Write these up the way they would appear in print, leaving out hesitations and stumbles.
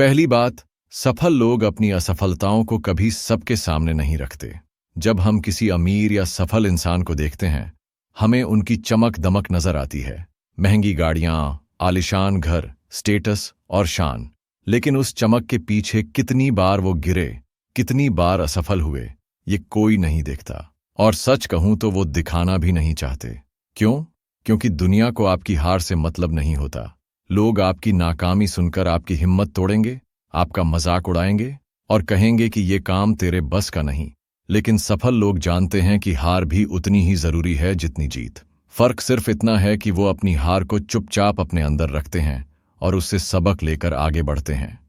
पहली बात, सफल लोग अपनी असफलताओं को कभी सबके सामने नहीं रखते। जब हम किसी अमीर या सफल इंसान को देखते हैं, हमें उनकी चमक दमक नजर आती है, महंगी गाड़ियां, आलिशान घर, स्टेटस और शान। लेकिन उस चमक के पीछे कितनी बार वो गिरे, कितनी बार असफल हुए, ये कोई नहीं देखता। और सच कहूं तो वो दिखाना भी नहीं चाहते। क्यों? क्योंकि दुनिया को आपकी हार से मतलब नहीं होता। लोग आपकी नाकामी सुनकर आपकी हिम्मत तोड़ेंगे, आपका मजाक उड़ाएंगे और कहेंगे कि ये काम तेरे बस का नहीं। लेकिन सफल लोग जानते हैं कि हार भी उतनी ही जरूरी है जितनी जीत। फर्क सिर्फ इतना है कि वो अपनी हार को चुपचाप अपने अंदर रखते हैं और उससे सबक लेकर आगे बढ़ते हैं।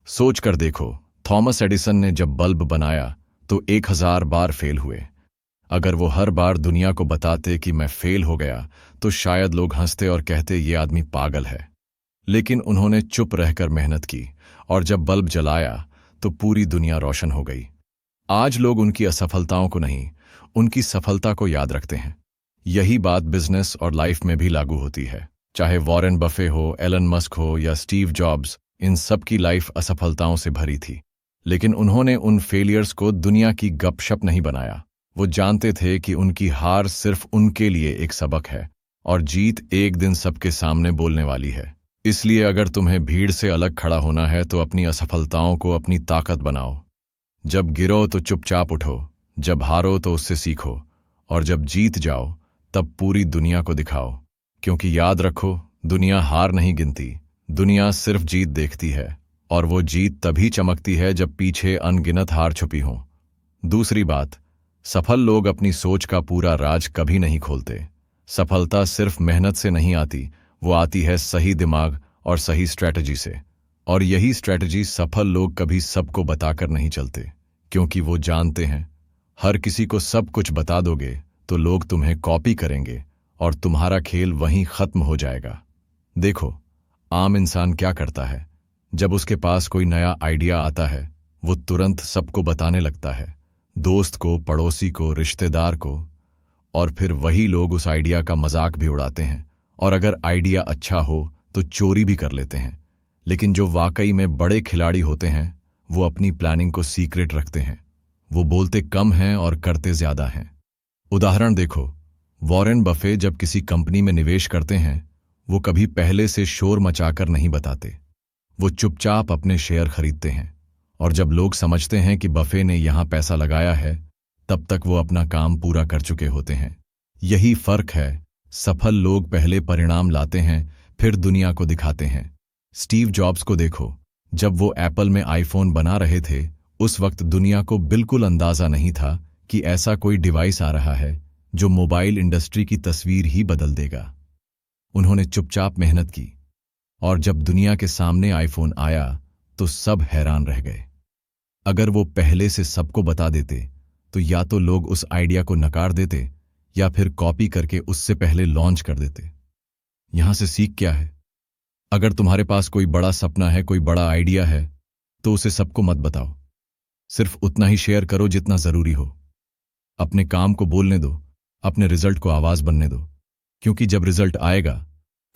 सोच कर देखो, थॉमस एडिसन ने जब बल्ब बनाया तो 1000 बार फेल हुए। अगर वो हर बार दुनिया को बताते कि मैं फेल हो गया तो शायद लोग हंसते और कहते ये आदमी पागल है। लेकिन उन्होंने चुप रहकर मेहनत की और जब बल्ब जलाया तो पूरी दुनिया रोशन हो गई। आज लोग उनकी असफलताओं को नहीं, उनकी सफलता को याद रखते हैं। यही बात बिजनेस और लाइफ में भी लागू होती है। चाहे वॉरेन बफे हो, एलन मस्क हो या स्टीव जॉब्स, इन सब की लाइफ असफलताओं से भरी थी। लेकिन उन्होंने उन फेलियर्स को दुनिया की गपशप नहीं बनाया। वो जानते थे कि उनकी हार सिर्फ उनके लिए एक सबक है और जीत एक दिन सबके सामने बोलने वाली है। इसलिए अगर तुम्हें भीड़ से अलग खड़ा होना है तो अपनी असफलताओं को अपनी ताकत बनाओ। जब गिरो तो चुपचाप उठो, जब हारो तो उससे सीखो और जब जीत जाओ तब पूरी दुनिया को दिखाओ। क्योंकि याद रखो, दुनिया हार नहीं गिनती, दुनिया सिर्फ जीत देखती है और वो जीत तभी चमकती है जब पीछे अनगिनत हार छुपी हो। दूसरी बात, सफल लोग अपनी सोच का पूरा राज कभी नहीं खोलते। सफलता सिर्फ मेहनत से नहीं आती, वो आती है सही दिमाग और सही स्ट्रैटेजी से। और यही स्ट्रैटेजी सफल लोग कभी सबको बताकर नहीं चलते, क्योंकि वो जानते हैं हर किसी को सब कुछ बता दोगे तो लोग तुम्हें कॉपी करेंगे और तुम्हारा खेल वहीं खत्म हो जाएगा। देखो, आम इंसान क्या करता है? जब उसके पास कोई नया आइडिया आता है वो तुरंत सबको बताने लगता है, दोस्त को, पड़ोसी को, रिश्तेदार को। और फिर वही लोग उस आइडिया का मजाक भी उड़ाते हैं और अगर आइडिया अच्छा हो तो चोरी भी कर लेते हैं। लेकिन जो वाकई में बड़े खिलाड़ी होते हैं वो अपनी प्लानिंग को सीक्रेट रखते हैं। वो बोलते कम हैं और करते ज्यादा हैं। उदाहरण देखो, वॉरेन बफे जब किसी कंपनी में निवेश करते हैं वो कभी पहले से शोर मचाकर नहीं बताते। वो चुपचाप अपने शेयर खरीदते हैं और जब लोग समझते हैं कि बफे ने यहां पैसा लगाया है तब तक वो अपना काम पूरा कर चुके होते हैं। यही फर्क है, सफल लोग पहले परिणाम लाते हैं फिर दुनिया को दिखाते हैं। स्टीव जॉब्स को देखो, जब वो एप्पल में आईफोन बना रहे थे उस वक्त दुनिया को बिल्कुल अंदाजा नहीं था कि ऐसा कोई डिवाइस आ रहा है जो मोबाइल इंडस्ट्री की तस्वीर ही बदल देगा। उन्होंने चुपचाप मेहनत की और जब दुनिया के सामने आईफोन आया तो सब हैरान रह गए। अगर वो पहले से सबको बता देते तो या तो लोग उस आइडिया को नकार देते या फिर कॉपी करके उससे पहले लॉन्च कर देते। यहां से सीख क्या है? अगर तुम्हारे पास कोई बड़ा सपना है, कोई बड़ा आइडिया है, तो उसे सबको मत बताओ। सिर्फ उतना ही शेयर करो जितना जरूरी हो। अपने काम को बोलने दो, अपने रिजल्ट को आवाज बनने दो। क्योंकि जब रिजल्ट आएगा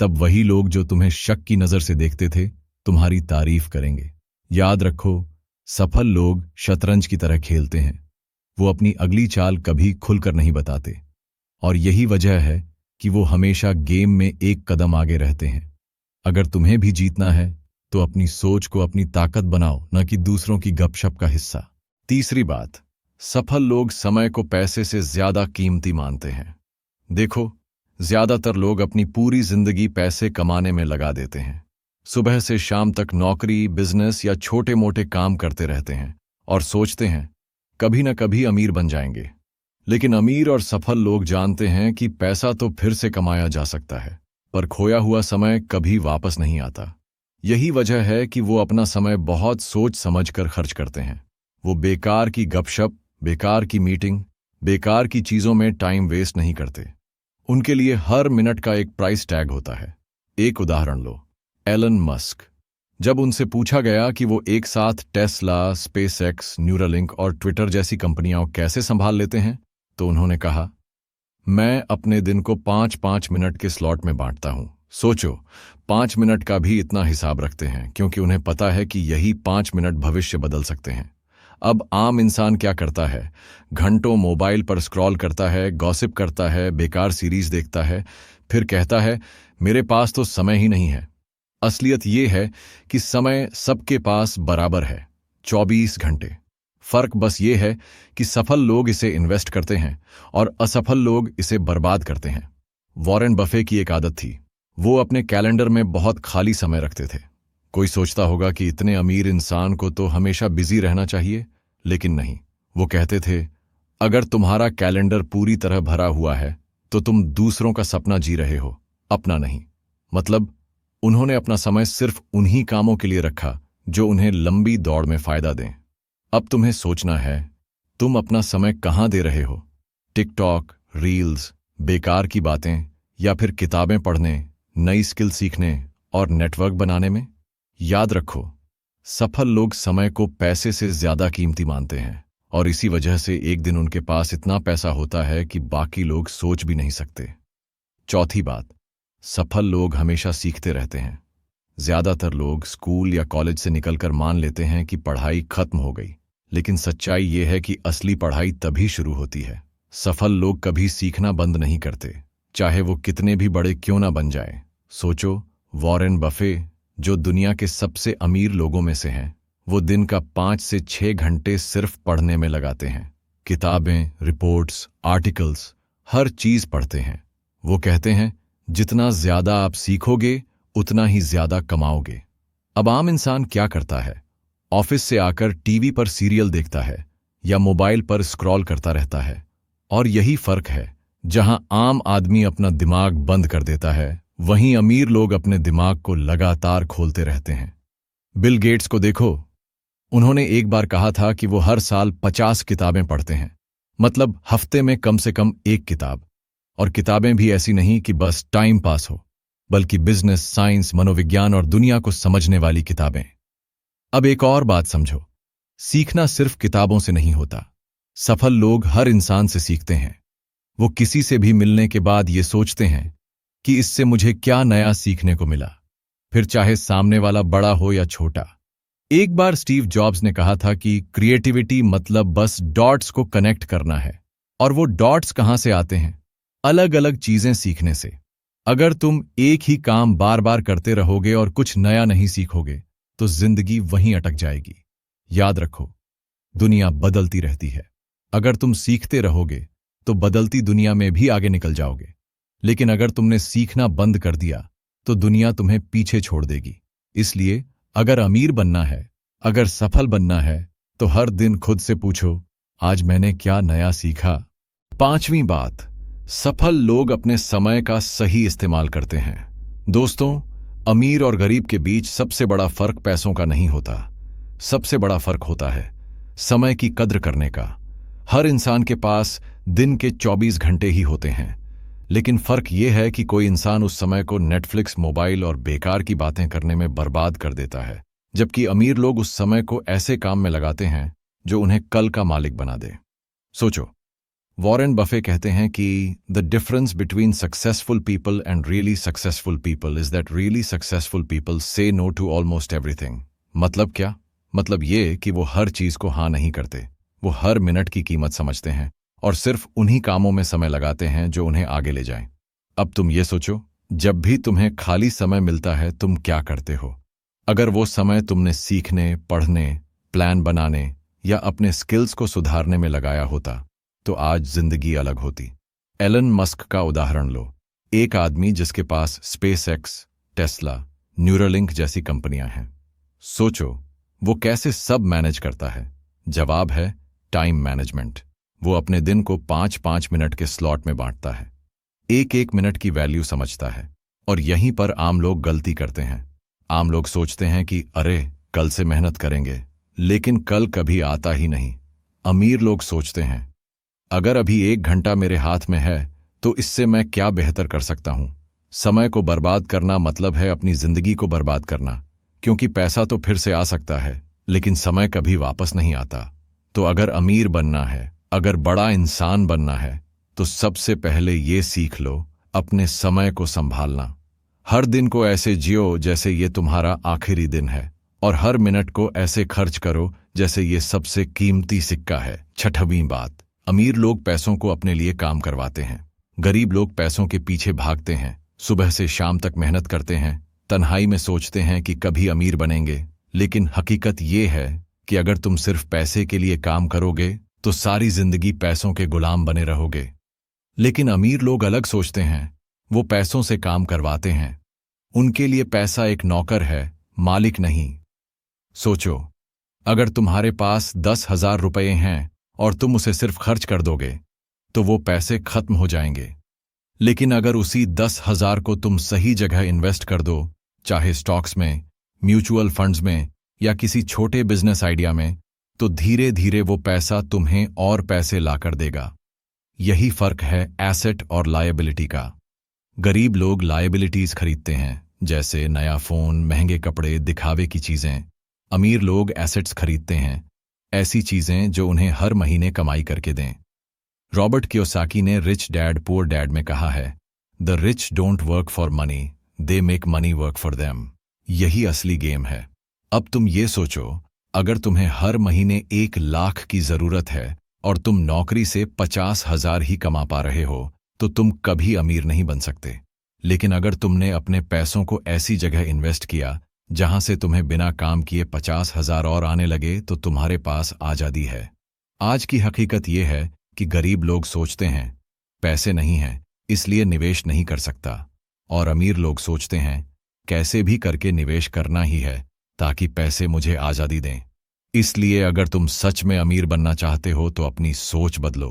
तब वही लोग जो तुम्हें शक की नजर से देखते थे तुम्हारी तारीफ करेंगे। याद रखो, सफल लोग शतरंज की तरह खेलते हैं। वो अपनी अगली चाल कभी खुलकर नहीं बताते और यही वजह है कि वो हमेशा गेम में एक कदम आगे रहते हैं। अगर तुम्हें भी जीतना है तो अपनी सोच को अपनी ताकत बनाओ, न कि दूसरों की गपशप का हिस्सा। तीसरी बात, सफल लोग समय को पैसे से ज्यादा कीमती मानते हैं। देखो, ज्यादातर लोग अपनी पूरी जिंदगी पैसे कमाने में लगा देते हैं। सुबह से शाम तक नौकरी, बिजनेस या छोटे मोटे काम करते रहते हैं और सोचते हैं कभी न कभी अमीर बन जाएंगे। लेकिन अमीर और सफल लोग जानते हैं कि पैसा तो फिर से कमाया जा सकता है, पर खोया हुआ समय कभी वापस नहीं आता। यही वजह है कि वो अपना समय बहुत सोच समझकर खर्च करते हैं। वो बेकार की गपशप, बेकार की मीटिंग, बेकार की चीजों में टाइम वेस्ट नहीं करते। उनके लिए हर मिनट का एक प्राइस टैग होता है। एक उदाहरण लो, एलन मस्क। जब उनसे पूछा गया कि वो एक साथ टेस्ला, स्पेसएक्स, न्यूरालिंक और ट्विटर जैसी कंपनियां कैसे संभाल लेते हैं तो उन्होंने कहा, मैं अपने दिन को 5-5 मिनट के स्लॉट में बांटता हूं। सोचो, 5 मिनट का भी इतना हिसाब रखते हैं क्योंकि उन्हें पता है कि यही 5 मिनट भविष्य बदल सकते हैं। अब आम इंसान क्या करता है? घंटों मोबाइल पर स्क्रॉल करता है, गॉसिप करता है, बेकार सीरीज देखता है, फिर कहता है मेरे पास तो समय ही नहीं है। असलियत यह है कि समय सबके पास बराबर है, 24 घंटे। फर्क बस ये है कि सफल लोग इसे इन्वेस्ट करते हैं और असफल लोग इसे बर्बाद करते हैं। वॉरेन बफे की एक आदत थी, वो अपने कैलेंडर में बहुत खाली समय रखते थे। कोई सोचता होगा कि इतने अमीर इंसान को तो हमेशा बिजी रहना चाहिए, लेकिन नहीं। वो कहते थे, अगर तुम्हारा कैलेंडर पूरी तरह भरा हुआ है तो तुम दूसरों का सपना जी रहे हो, अपना नहीं। मतलब उन्होंने अपना समय सिर्फ उन्हीं कामों के लिए रखा जो उन्हें लंबी दौड़ में फायदा दें। अब तुम्हें सोचना है, तुम अपना समय कहां दे रहे हो? टिकटॉक, रील्स, बेकार की बातें, या फिर किताबें पढ़ने, नई स्किल सीखने और नेटवर्क बनाने में? याद रखो, सफल लोग समय को पैसे से ज्यादा कीमती मानते हैं और इसी वजह से एक दिन उनके पास इतना पैसा होता है कि बाकी लोग सोच भी नहीं सकते। चौथी बात, सफल लोग हमेशा सीखते रहते हैं। ज्यादातर लोग स्कूल या कॉलेज से निकलकर मान लेते हैं कि पढ़ाई खत्म हो गई, लेकिन सच्चाई यह है कि असली पढ़ाई तभी शुरू होती है। सफल लोग कभी सीखना बंद नहीं करते, चाहे वो कितने भी बड़े क्यों ना बन जाए। सोचो, वॉरेन बफे, जो दुनिया के सबसे अमीर लोगों में से हैं, वो दिन का 5 से 6 घंटे सिर्फ पढ़ने में लगाते हैं। किताबें, रिपोर्ट्स, आर्टिकल्स, हर चीज पढ़ते हैं। वो कहते हैं, जितना ज्यादा आप सीखोगे उतना ही ज्यादा कमाओगे। अब आम इंसान क्या करता है? ऑफिस से आकर टीवी पर सीरियल देखता है या मोबाइल पर स्क्रॉल करता रहता है। और यही फर्क है, जहां आम आदमी अपना दिमाग बंद कर देता है, वहीं अमीर लोग अपने दिमाग को लगातार खोलते रहते हैं। बिल गेट्स को देखो, उन्होंने एक बार कहा था कि वो हर साल 50 किताबें पढ़ते हैं, मतलब हफ्ते में कम से कम एक किताब। और किताबें भी ऐसी नहीं कि बस टाइम पास हो, बल्कि बिजनेस, साइंस, मनोविज्ञान और दुनिया को समझने वाली किताबें। अब एक और बात समझो, सीखना सिर्फ किताबों से नहीं होता। सफल लोग हर इंसान से सीखते हैं। वो किसी से भी मिलने के बाद ये सोचते हैं कि इससे मुझे क्या नया सीखने को मिला, फिर चाहे सामने वाला बड़ा हो या छोटा। एक बार स्टीव जॉब्स ने कहा था कि क्रिएटिविटी मतलब बस डॉट्स को कनेक्ट करना है। और वो डॉट्स कहां से आते हैं? अलग अलग चीजें सीखने से। अगर तुम एक ही काम बार बार करते रहोगे और कुछ नया नहीं सीखोगे तो जिंदगी वहीं अटक जाएगी। याद रखो, दुनिया बदलती रहती है। अगर तुम सीखते रहोगे तो बदलती दुनिया में भी आगे निकल जाओगे, लेकिन अगर तुमने सीखना बंद कर दिया तो दुनिया तुम्हें पीछे छोड़ देगी। इसलिए अगर अमीर बनना है, अगर सफल बनना है, तो हर दिन खुद से पूछो, आज मैंने क्या नया सीखा? 5वीं बात, सफल लोग अपने समय का सही इस्तेमाल करते हैं। दोस्तों, अमीर और गरीब के बीच सबसे बड़ा फर्क पैसों का नहीं होता, सबसे बड़ा फर्क होता है समय की कद्र करने का। हर इंसान के पास दिन के 24 घंटे ही होते हैं, लेकिन फर्क यह है कि कोई इंसान उस समय को नेटफ्लिक्स, मोबाइल और बेकार की बातें करने में बर्बाद कर देता है, जबकि अमीर लोग उस समय को ऐसे काम में लगाते हैं जो उन्हें कल का मालिक बना दे। सोचो, वॉरेन बफे कहते हैं कि the difference between successful people and really successful people is that really successful people से नो टू ऑलमोस्ट एवरीथिंग। मतलब क्या? मतलब ये कि वो हर चीज को हाँ नहीं करते, वो हर मिनट की कीमत समझते हैं और सिर्फ उन्हीं कामों में समय लगाते हैं जो उन्हें आगे ले जाएं। अब तुम ये सोचो, जब भी तुम्हें खाली समय मिलता है तुम क्या करते हो? अगर वो समय तुमने सीखने, पढ़ने, प्लान बनाने या अपने स्किल्स को सुधारने में लगाया होता तो आज जिंदगी अलग होती। एलन मस्क का उदाहरण लो, एक आदमी जिसके पास स्पेसएक्स, टेस्ला, न्यूरालिंक जैसी कंपनियां हैं। सोचो, वो कैसे सब मैनेज करता है? जवाब है टाइम मैनेजमेंट। वो अपने दिन को 5-5 मिनट के स्लॉट में बांटता है, एक एक मिनट की वैल्यू समझता है। और यहीं पर आम लोग गलती करते हैं। आम लोग सोचते हैं कि अरे कल से मेहनत करेंगे, लेकिन कल कभी आता ही नहीं। अमीर लोग सोचते हैं, अगर अभी 1 घंटा मेरे हाथ में है तो इससे मैं क्या बेहतर कर सकता हूं। समय को बर्बाद करना मतलब है अपनी जिंदगी को बर्बाद करना, क्योंकि पैसा तो फिर से आ सकता है लेकिन समय कभी वापस नहीं आता। तो अगर अमीर बनना है, अगर बड़ा इंसान बनना है, तो सबसे पहले ये सीख लो अपने समय को संभालना। हर दिन को ऐसे जियो जैसे ये तुम्हारा आखिरी दिन है, और हर मिनट को ऐसे खर्च करो जैसे ये सबसे कीमती सिक्का है। 6वीं बात, अमीर लोग पैसों को अपने लिए काम करवाते हैं, गरीब लोग पैसों के पीछे भागते हैं, सुबह से शाम तक मेहनत करते हैं, तन्हाई में सोचते हैं कि कभी अमीर बनेंगे। लेकिन हकीकत ये है कि अगर तुम सिर्फ पैसे के लिए काम करोगे तो सारी जिंदगी पैसों के गुलाम बने रहोगे। लेकिन अमीर लोग अलग सोचते हैं, वो पैसों से काम करवाते हैं। उनके लिए पैसा एक नौकर है, मालिक नहीं। सोचो, अगर तुम्हारे पास 10,000 रुपए हैं और तुम उसे सिर्फ खर्च कर दोगे तो वो पैसे खत्म हो जाएंगे। लेकिन अगर उसी 10,000 को तुम सही जगह इन्वेस्ट कर दो, चाहे स्टॉक्स में, म्यूचुअल फंड्स में या किसी छोटे बिजनेस आइडिया में, तो धीरे धीरे वो पैसा तुम्हें और पैसे लाकर देगा। यही फर्क है एसेट और लायबिलिटी का। गरीब लोग लायबिलिटीज खरीदते हैं, जैसे नया फोन, महंगे कपड़े, दिखावे की चीजें। अमीर लोग एसेट्स खरीदते हैं, ऐसी चीजें जो उन्हें हर महीने कमाई करके दें। रॉबर्ट कियोसाकी ने रिच डैड पुअर डैड में कहा है, the rich don't work for money, they make money work for them. यही असली गेम है। अब तुम ये सोचो, अगर तुम्हें हर महीने 1 लाख की जरूरत है और तुम नौकरी से 50,000 ही कमा पा रहे हो, तो तुम कभी अमीर नहीं बन सकते। लेकिन अगर तुमने अपने पैसों को ऐसी जगह इन्वेस्ट किया जहां से तुम्हें बिना काम किए 50,000 और आने लगे, तो तुम्हारे पास आजादी है। आज की हकीकत यह है कि गरीब लोग सोचते हैं पैसे नहीं हैं इसलिए निवेश नहीं कर सकता, और अमीर लोग सोचते हैं कैसे भी करके निवेश करना ही है ताकि पैसे मुझे आजादी दें। इसलिए अगर तुम सच में अमीर बनना चाहते हो तो अपनी सोच बदलो।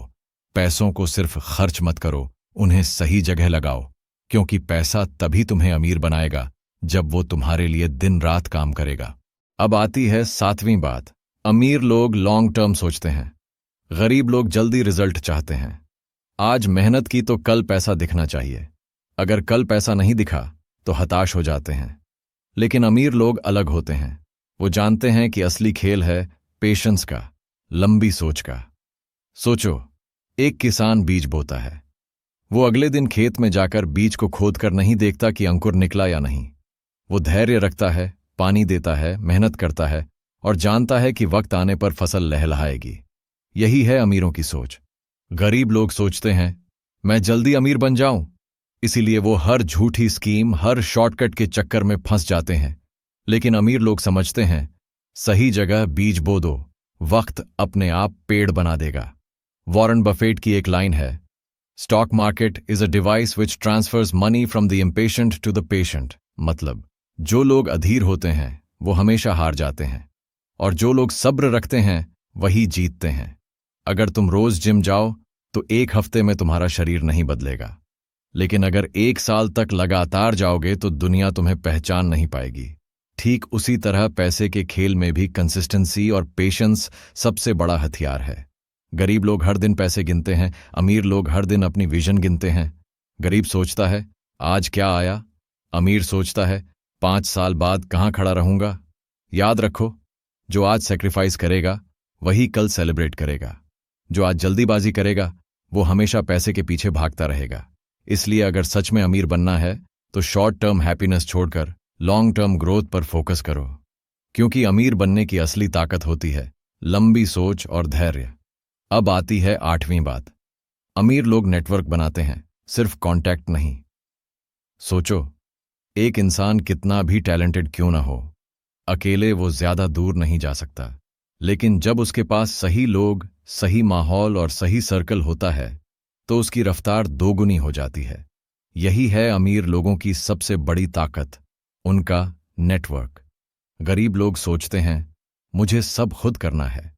पैसों को सिर्फ खर्च मत करो, उन्हें सही जगह लगाओ, क्योंकि पैसा तभी तुम्हें अमीर बनाएगा जब वो तुम्हारे लिए दिन रात काम करेगा। अब आती है 7वीं बात, अमीर लोग लॉन्ग टर्म सोचते हैं, गरीब लोग जल्दी रिजल्ट चाहते हैं। आज मेहनत की तो कल पैसा दिखना चाहिए। अगर कल पैसा नहीं दिखा तो हताश हो जाते हैं। लेकिन अमीर लोग अलग होते हैं, वो जानते हैं कि असली खेल है पेशेंस का, लंबी सोच का। सोचो, एक किसान बीज बोता है, वो अगले दिन खेत में जाकर बीज को खोदकर नहीं देखता कि अंकुर निकला या नहीं। वो धैर्य रखता है, पानी देता है, मेहनत करता है और जानता है कि वक्त आने पर फसल लहलहाएगी। यही है अमीरों की सोच। गरीब लोग सोचते हैं मैं जल्दी अमीर बन जाऊं, इसीलिए वो हर झूठी स्कीम, हर शॉर्टकट के चक्कर में फंस जाते हैं। लेकिन अमीर लोग समझते हैं सही जगह बीज बो दो, वक्त अपने आप पेड़ बना देगा। वॉरेन बफेट की एक लाइन है, stock market is a device which transfers money from the impatient to the patient. मतलब जो लोग अधीर होते हैं वो हमेशा हार जाते हैं, और जो लोग सब्र रखते हैं वही जीतते हैं। अगर तुम रोज जिम जाओ तो 1 हफ्ते में तुम्हारा शरीर नहीं बदलेगा, लेकिन अगर 1 साल तक लगातार जाओगे तो दुनिया तुम्हें पहचान नहीं पाएगी। ठीक उसी तरह पैसे के खेल में भी कंसिस्टेंसी और पेशेंस सबसे बड़ा हथियार है। गरीब लोग हर दिन पैसे गिनते हैं, अमीर लोग हर दिन अपनी विजन गिनते हैं। गरीब सोचता है आज क्या आया, अमीर सोचता है 5 साल बाद कहाँ खड़ा रहूंगा। याद रखो, जो आज सेक्रीफाइस करेगा वही कल सेलिब्रेट करेगा। जो आज जल्दीबाजी करेगा वो हमेशा पैसे के पीछे भागता रहेगा। इसलिए अगर सच में अमीर बनना है तो शॉर्ट टर्म हैप्पीनेस छोड़कर लॉन्ग टर्म ग्रोथ पर फोकस करो, क्योंकि अमीर बनने की असली ताकत होती है लंबी सोच और धैर्य। अब आती है 8वीं बात, अमीर लोग नेटवर्क बनाते हैं, सिर्फ कॉन्टैक्ट नहीं। सोचो, एक इंसान कितना भी टैलेंटेड क्यों ना हो, अकेले वो ज्यादा दूर नहीं जा सकता। लेकिन जब उसके पास सही लोग, सही माहौल और सही सर्कल होता है तो उसकी रफ्तार 2 गुनी हो जाती है। यही है अमीर लोगों की सबसे बड़ी ताकत, उनका नेटवर्क। गरीब लोग सोचते हैं मुझे सब खुद करना है,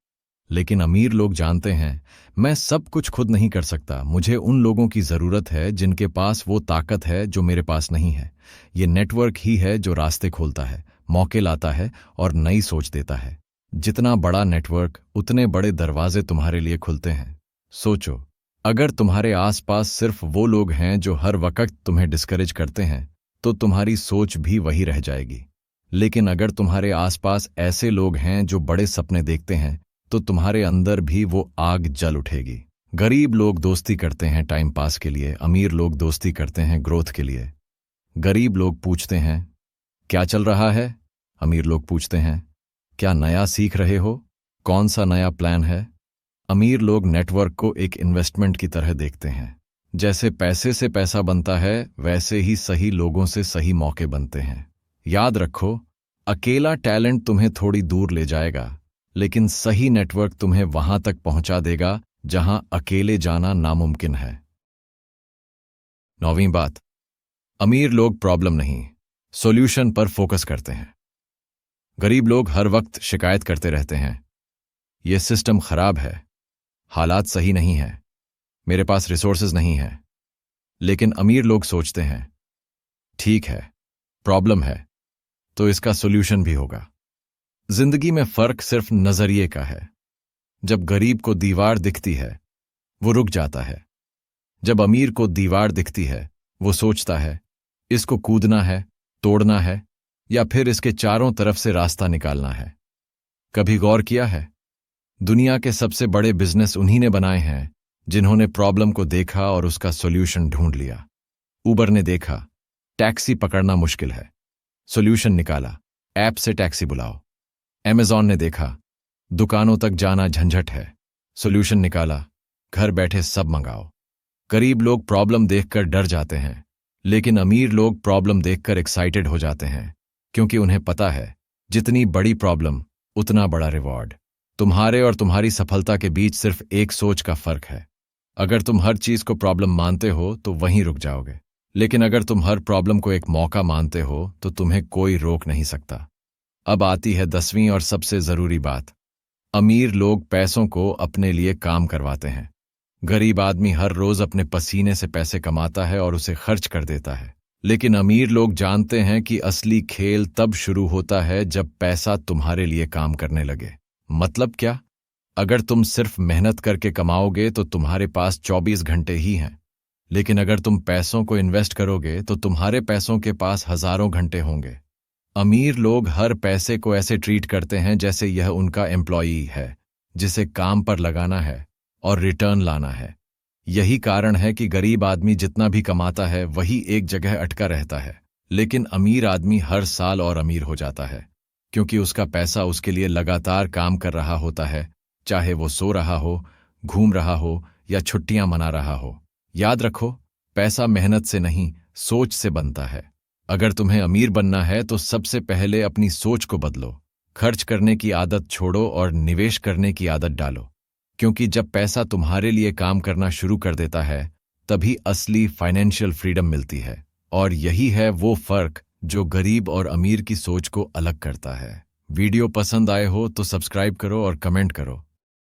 लेकिन अमीर लोग जानते हैं मैं सब कुछ खुद नहीं कर सकता, मुझे उन लोगों की जरूरत है जिनके पास वो ताकत है जो मेरे पास नहीं है। ये नेटवर्क ही है जो रास्ते खोलता है, मौके लाता है और नई सोच देता है। जितना बड़ा नेटवर्क उतने बड़े दरवाजे तुम्हारे लिए खुलते हैं। सोचो, अगर तुम्हारे आसपास सिर्फ वो लोग हैं जो हर वक्त तुम्हें डिस्करेज करते हैं तो तुम्हारी सोच भी वही रह जाएगी। लेकिन अगर तुम्हारे आसपास ऐसे लोग हैं जो बड़े सपने देखते हैं तो तुम्हारे अंदर भी वो आग जल उठेगी। गरीब लोग दोस्ती करते हैं टाइम पास के लिए, अमीर लोग दोस्ती करते हैं ग्रोथ के लिए। गरीब लोग पूछते हैं, क्या चल रहा है? अमीर लोग पूछते हैं, क्या नया सीख रहे हो? कौन सा नया प्लान है? अमीर लोग नेटवर्क को एक इन्वेस्टमेंट की तरह देखते हैं। जैसे पैसे से पैसा बनता है, वैसे ही सही लोगों से सही मौके बनते हैं। याद रखो, अकेला टैलेंट तुम्हें थोड़ी दूर ले जाएगा, लेकिन सही नेटवर्क तुम्हें वहां तक पहुंचा देगा जहां अकेले जाना नामुमकिन है। 9वीं बात, अमीर लोग प्रॉब्लम नहीं, सॉल्यूशन पर फोकस करते हैं। गरीब लोग हर वक्त शिकायत करते रहते हैं, यह सिस्टम खराब है, हालात सही नहीं है, मेरे पास रिसोर्सेज नहीं है। लेकिन अमीर लोग सोचते हैं, ठीक है, प्रॉब्लम है तो इसका सॉल्यूशन भी होगा। जिंदगी में फर्क सिर्फ नजरिए का है। जब गरीब को दीवार दिखती है, वो रुक जाता है। जब अमीर को दीवार दिखती है, वो सोचता है, इसको कूदना है, तोड़ना है, या फिर इसके चारों तरफ से रास्ता निकालना है। कभी गौर किया है, दुनिया के सबसे बड़े बिजनेस उन्हीं ने बनाए हैं जिन्होंने प्रॉब्लम को देखा और उसका सॉल्यूशन ढूंढ लिया। उबर ने देखा टैक्सी पकड़ना मुश्किल है, सॉल्यूशन निकाला, ऐप से टैक्सी बुलाओ। अमेज़न ने देखा दुकानों तक जाना झंझट है, सॉल्यूशन निकाला, घर बैठे सब मंगाओ। गरीब लोग प्रॉब्लम देखकर डर जाते हैं, लेकिन अमीर लोग प्रॉब्लम देखकर एक्साइटेड हो जाते हैं, क्योंकि उन्हें पता है जितनी बड़ी प्रॉब्लम उतना बड़ा रिवॉर्ड। तुम्हारे और तुम्हारी सफलता के बीच सिर्फ एक सोच का फर्क है। अगर तुम हर चीज को प्रॉब्लम मानते हो तो वहीं रुक जाओगे, लेकिन अगर तुम हर प्रॉब्लम को एक मौका मानते हो तो तुम्हें कोई रोक नहीं सकता। अब आती है 10वीं और सबसे जरूरी बात, अमीर लोग पैसों को अपने लिए काम करवाते हैं। गरीब आदमी हर रोज अपने पसीने से पैसे कमाता है और उसे खर्च कर देता है, लेकिन अमीर लोग जानते हैं कि असली खेल तब शुरू होता है जब पैसा तुम्हारे लिए काम करने लगे। मतलब क्या? अगर तुम सिर्फ मेहनत करके कमाओगे तो तुम्हारे पास 24 घंटे ही हैं, लेकिन अगर तुम पैसों को इन्वेस्ट करोगे तो तुम्हारे पैसों के पास हजारों घंटे होंगे। अमीर लोग हर पैसे को ऐसे ट्रीट करते हैं जैसे यह उनका एम्प्लॉई है, जिसे काम पर लगाना है और रिटर्न लाना है। यही कारण है कि गरीब आदमी जितना भी कमाता है वही एक जगह अटका रहता है, लेकिन अमीर आदमी हर साल और अमीर हो जाता है, क्योंकि उसका पैसा उसके लिए लगातार काम कर रहा होता है, चाहे वो सो रहा हो, घूम रहा हो या छुट्टियां मना रहा हो। याद रखो, पैसा मेहनत से नहीं, सोच से बनता है। अगर तुम्हें अमीर बनना है तो सबसे पहले अपनी सोच को बदलो। खर्च करने की आदत छोड़ो और निवेश करने की आदत डालो, क्योंकि जब पैसा तुम्हारे लिए काम करना शुरू कर देता है तभी असली फाइनेंशियल फ्रीडम मिलती है। और यही है वो फर्क जो गरीब और अमीर की सोच को अलग करता है। वीडियो पसंद आए हो तो सब्सक्राइब करो और कमेंट करो।